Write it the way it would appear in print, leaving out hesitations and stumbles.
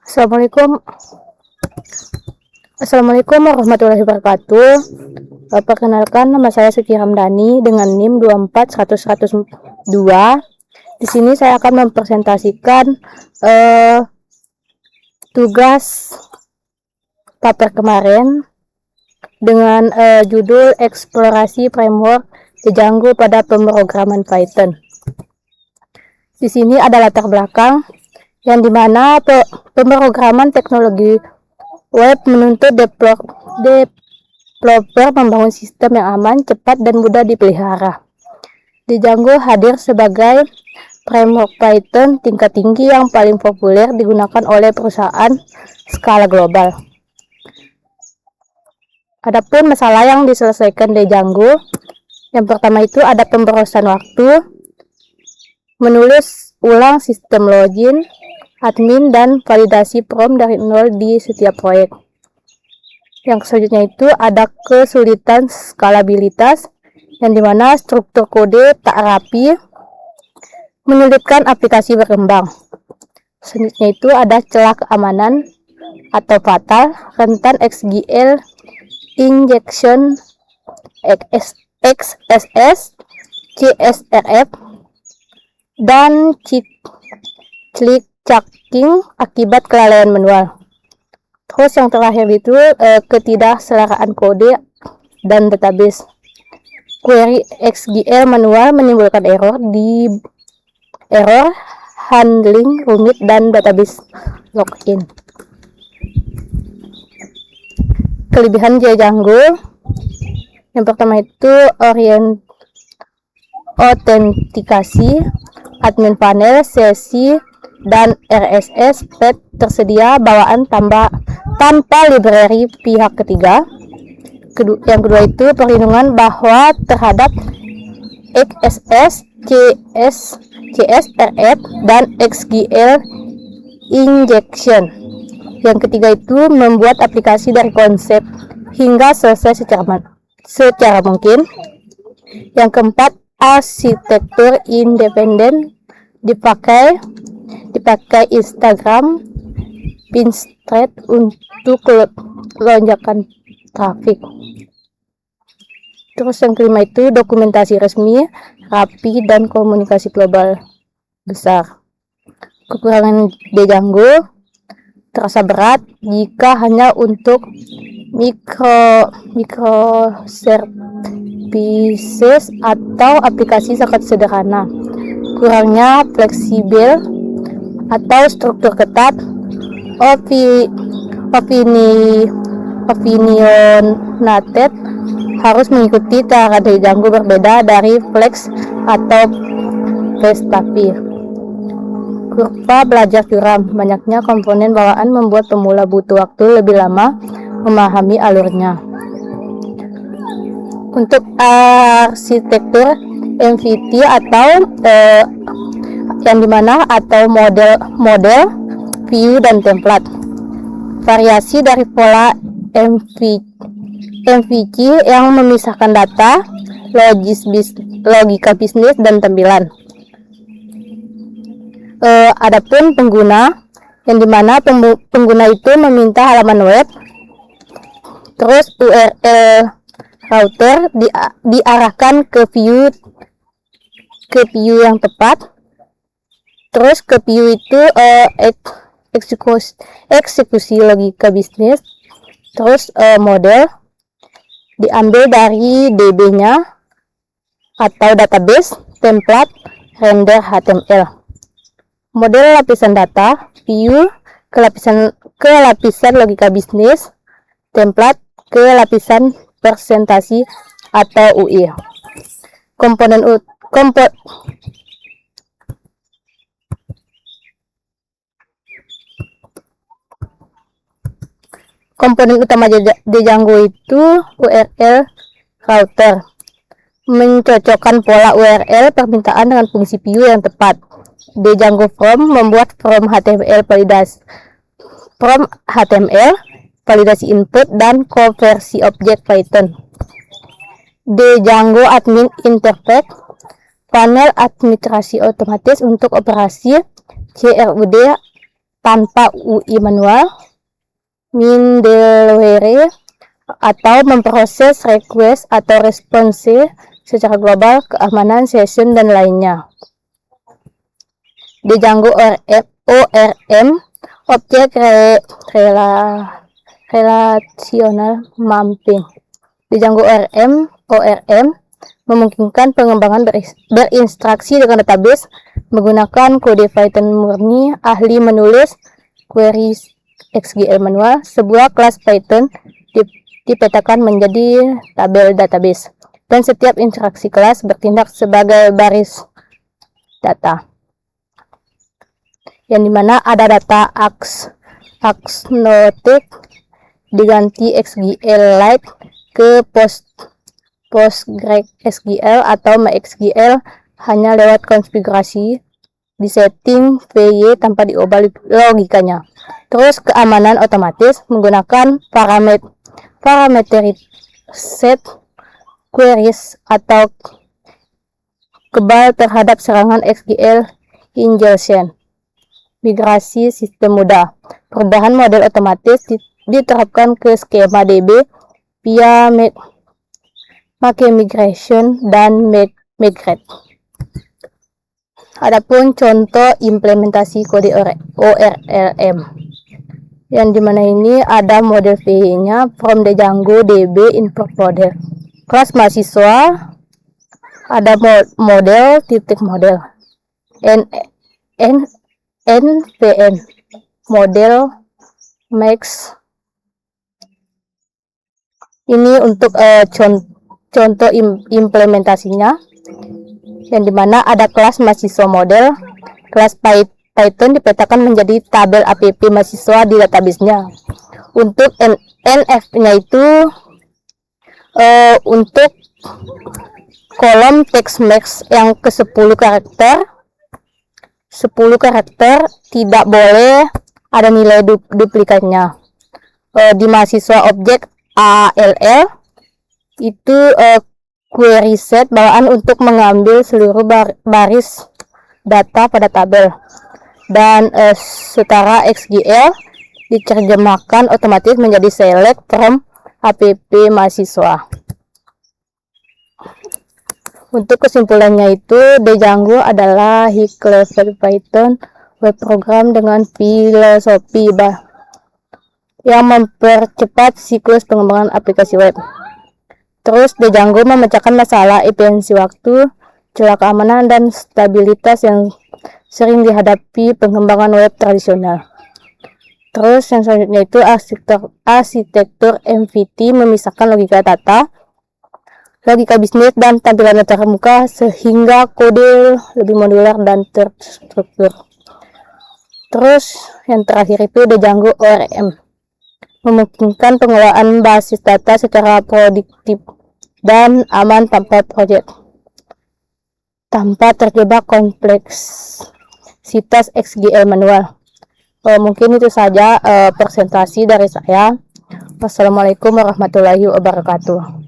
Assalamualaikum. Assalamualaikum warahmatullahi wabarakatuh. Perkenalkan, nama saya Suci Hamdani dengan NIM 24102. Di sini saya akan mempresentasikan tugas paper kemarin dengan judul Eksplorasi Framework Django pada pemrograman Python. Di sini ada latar belakang yang dimana pemrograman teknologi web menuntut developer membangun sistem yang aman, cepat, dan mudah dipelihara. Django hadir sebagai framework Python tingkat tinggi yang paling populer digunakan oleh perusahaan skala global. Adapun masalah yang diselesaikan Django, yang pertama itu ada pemborosan waktu, menulis ulang sistem login, admin, dan validasi prompt dari nol di setiap proyek. Yang selanjutnya itu ada kesulitan skalabilitas, yang dimana struktur kode tak rapi, menyulitkan aplikasi berkembang. Selanjutnya itu ada celah keamanan atau fatal, rentan XGL injection, XSS, CSRF, dan click checking akibat kelalaian manual. Terus yang terakhir itu ketidakselaraan kode dan database. Query XGL manual menimbulkan error handling rumit dan database login. Kelebihan Django, yang pertama itu autentikasi, admin panel, sesi, dan RSS feed tersedia bawaan tanpa library pihak ketiga. Yang kedua itu perlindungan bahwa terhadap XSS, CSRF, dan XGL injection. Yang ketiga itu membuat aplikasi dari konsep hingga selesai secara mungkin. Yang keempat, arsitektur independen dipakai Instagram Pinterest untuk lonjakan traffic. Terus yang kelima itu dokumentasi resmi, rapi, dan komunikasi global besar. Kekurangan Django terasa berat jika hanya untuk microservices atau aplikasi sangat sederhana. Kurangnya fleksibel atau struktur ketat, opinionated, harus mengikuti cara Django berbeda dari Flex atau Fastapy. Kurva belajar curam, banyaknya komponen bawaan membuat pemula butuh waktu lebih lama memahami alurnya. Untuk arsitektur MVT atau yang dimana atau model, view, dan template. Variasi dari pola MVC yang memisahkan data, logika bisnis, dan tampilan. Adapun pengguna, yang dimana pengguna itu meminta halaman web, terus URL router diarahkan ke view yang tepat. Terus ke view itu eksekusi logika bisnis. Terus model diambil dari DB-nya atau database, template, render HTML. Model lapisan data, view ke lapisan logika bisnis, template ke lapisan presentasi atau UI. Komponen utama Django itu URL router, mencocokkan pola URL permintaan dengan fungsi view yang tepat. Django From membuat from HTML validasi input dan konversi objek Python. Django Admin Interface panel administrasi otomatis untuk operasi CRUD tanpa UI manual, middleware, atau memproses request atau response secara global, keamanan session, dan lainnya. Di Django ORM, objek relational mapping. Di Django ORM memungkinkan pengembangan berinstruksi dengan database menggunakan kode Python murni. Ahli menulis query XGL manual. Sebuah kelas Python dipetakan menjadi tabel database, dan setiap instruksi kelas bertindak sebagai baris data, yang dimana ada data axnotic diganti XGLite ke PostgreSQL atau MySQL hanya lewat konfigurasi di setting VY tanpa diubah logikanya. Terus keamanan otomatis menggunakan parameter set queries atau kebal terhadap serangan SQL injection. Migrasi sistem mudah. Perubahan model otomatis diterapkan ke skema DB via make migration dan migrate. Adapun contoh implementasi kode ORM, yang dimana ini ada model VY-nya from the Django DB import model. Kelas mahasiswa ada model titik model NPM model max. Ini untuk contoh implementasinya, yang dimana ada kelas mahasiswa model. Kelas Python dipetakan menjadi tabel app mahasiswa di database-nya. Untuk NF-nya itu untuk kolom text max yang ke 10 karakter. 10 karakter, tidak boleh ada nilai duplikatnya. Di mahasiswa objek ALL itu query set bawaan untuk mengambil seluruh baris data pada tabel, dan setara XGL diterjemahkan otomatis menjadi select from app mahasiswa. Untuk kesimpulannya itu, Django adalah high-level Python web program dengan filosofi yang mempercepat siklus pengembangan aplikasi web. Terus, Django memecahkan masalah efisiensi waktu, celah keamanan, dan stabilitas yang sering dihadapi pengembangan web tradisional. Terus, yang selanjutnya itu arsitektur MVT memisahkan logika data, logika bisnis, dan tampilan terbuka sehingga kode lebih modular dan terstruktur. Terus yang terakhir itu Django ORM memungkinkan pengelolaan basis data secara produktif dan aman tanpa terjebak kompleksitas XGL manual. Mungkin itu saja presentasi dari saya. Wassalamualaikum warahmatullahi wabarakatuh.